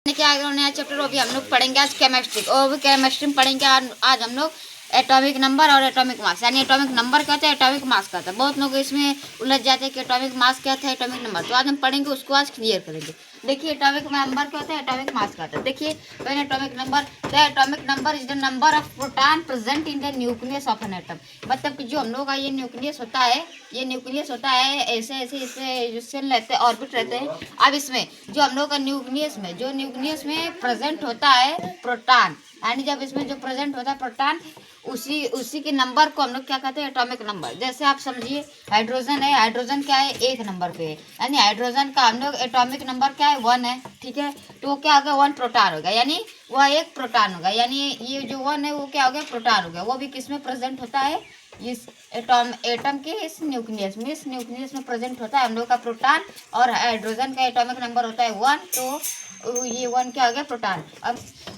क्या नया चैप्टर वो भी हम लोग पढ़ेंगे आज केमिस्ट्री। और भी केमिस्ट्री में पढ़ेंगे आज हम लोग एटॉमिक नंबर और एटॉमिक मास। यानी एटॉमिक नंबर क्या होता है, एटॉमिक मास क्या होता है। बहुत लोग इसमें उलझ जाते हैं कि एटॉमिक मास क्या था, एटॉमिक नंबर। तो आज हम पढ़ेंगे, उसको आज क्लियर करेंगे। देखिए एटॉमिक नंबर क्या होता है, एटॉमिक मास क्या होता है। देखिए पहले atomic number, the atomic number is the number of proton present in the nucleus of an atom. मतलब कि जो हम लोग का ये न्यूक्लियस होता है, ये न्यूक्लियस होता है, ऐसे ऐसे इसमें सेल रहते हैं, ऑर्बिट रहते हैं। अब इसमें जो हम लोग का न्यूक्लियस में प्रेजेंट होता है प्रोटॉन, यानी जब इसमें जो प्रेजेंट होता है प्रोटॉन, उसी के नंबर को हम लोग क्या कहते हैं, एटॉमिक नंबर। जैसे आप समझिए हाइड्रोजन है, हाइड्रोजन क्या है, एक नंबर पे है, यानी हाइड्रोजन का हम लोग एटॉमिक नंबर क्या है, 1 है। ठीक है, तो वो क्या होगा, 1 प्रोटॉन होगा, यानी वह एक प्रोटॉन होगा। यानी ये जो 1 है वो क्या हो गया, प्रोटॉन हो गया। वो भी किस में प्रेजेंट होता है, इस एटम के इस न्यूक्लियस में प्रेजेंट होता है हम लोग का प्रोटॉन। और हाइड्रोजन का एटॉमिक नंबर होता है 1, तो ये 1 क्या हो गया, प्रोटॉन। अब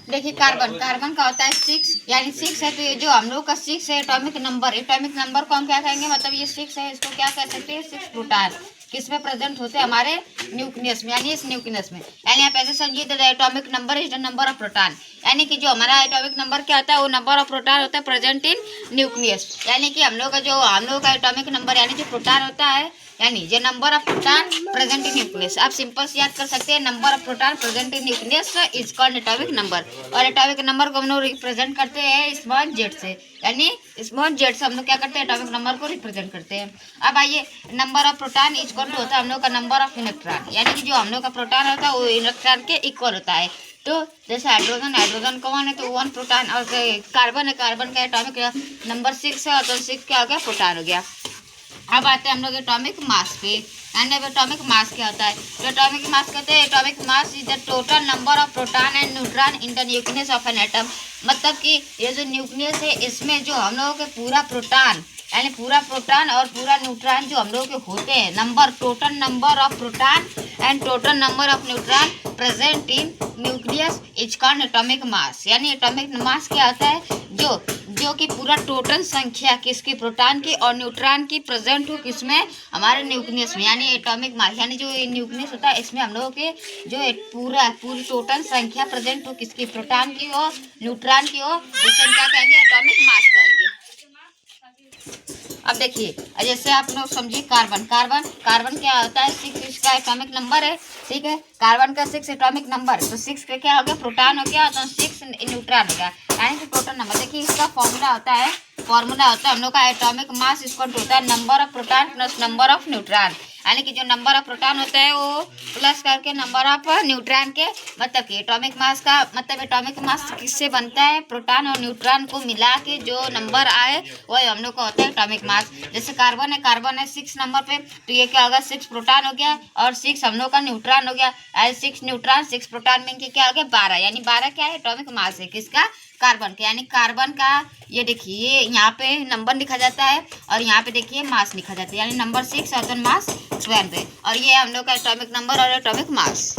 देखिए कार्बन का होता है 6, यानी 6 है, तो ये जो हम लोग का 6 है एटॉमिक नंबर को हम क्या कहेंगे, मतलब ये 6 है, इसको क्या कह सकते हैं, 6 प्रोटॉन किस में प्रेजेंट होते हैं, हमारे न्यूक्लियस में, यानी इस न्यूक्लियस में। यानी आप ऐसे समझिए the atomic number is the number of proton, यानी कि जो हमारा एटॉमिक नंबर क्या होता है, वो नंबर ऑफ प्रोटॉन होता है प्रेजेंट इन न्यूक्लियस। यानी कि हम लोग का एटॉमिक नंबर यानी जो प्रोटॉन होता है, यानी जो number of proton present in nucleus. आप सिंपल से याद कर सकते हैं, number of proton present in nucleus is called atomic number. और एटॉमिक नंबर को हम लोग रिप्रेजेंट करते हैं स्मॉल जेड से, यानी स्मॉल जेड से हम लोग क्या करते हैं, एटॉमिक नंबर को रिप्रेजेंट करते हैं। अब आइए, number of proton is equal to होता है हम लोग का नंबर ऑफ इलेक्ट्रॉन, यानी कि जो हम लोग का प्रोटॉन होता है वो इलेक्ट्रॉन के इक्वल होता है। तो जैसे हाइड्रोजन का 1 है तो 1 प्रोटॉन, और कार्बन का एटॉमिक नंबर 6 है, और तो 6 क्या हो गया, प्रोटॉन हो गया। अब आते हैं हम लोग एटॉमिक मास पे। यानी एटॉमिक मास क्या होता है, तो एटॉमिक मास कहते हैं atomic mass is the total number of proton and neutron in the nucleus of an atom. मतलब कि ये जो न्यूक्लियस है, इसमें जो हम लोगों के पूरा प्रोटॉन, यानी पूरा प्रोटॉन और पूरा न्यूट्रॉन जो हम लोग के होते हैं, total number of proton and total number of neutron present in nucleus is called atomic mass. यानी एटॉमिक मास क्या होता है, जो कि पूरा टोटल संख्या किसकी, प्रोटॉन की और न्यूट्रॉन की प्रेजेंट हो किसमें, हमारे न्यूक्लियस में, यानी एटॉमिक मास। यानी जो न्यूक्लियस होता है, इसमें हम लोगों के जो पूरी टोटल संख्या प्रेजेंट हो किसकी, प्रोटॉन की हो, न्यूट्रॉन की हो, उस संख्या कहेंगे एटॉमिक मास कहेंगे। अब देखिए, जैसे आप लोग समझिए कार्बन क्या होता है, 6 इसका एटॉमिक नंबर है। ठीक है, कार्बन का 6 एटॉमिक नंबर, तो 6 का क्या हो गया, प्रोटॉन हो गया, तो 6 न्यूट्रॉन हो गया, यानी कि टोटल नंबर। देखिए इसका फॉर्मूला होता है हम लोग का एटॉमिक मास इक्वल टू होता है number of proton plus number of neutron. यानी कि जो नंबर ऑफ प्रोटॉन होता है वो प्लस करके नंबर ऑफ न्यूट्रॉन के, मतलब कि एटॉमिक मास किससे बनता है, प्रोटॉन और न्यूट्रॉन को मिला के जो नंबर आए वही हम लोग का होता है एटॉमिक मास। जैसे कार्बन है 6 नंबर पे, तो ये क्या होगा, 6 प्रोटॉन हो गया, और 6 हम लोग का न्यूट्रॉन हो गया। 6 न्यूट्रॉन 6 प्रोटॉन में के क्या हो गया, 12, यानी 12 क्या है, एटॉमिक मास है किसका, कार्बन के। यानी कार्बन का ये देखिए यहाँ पे नंबर लिखा जाता है, और यहाँ पे देखिए मास लिखा जाता है, यानी नंबर 6 और मास 12 है। और ये हम लोग का एटॉमिक नंबर और एटॉमिक मास।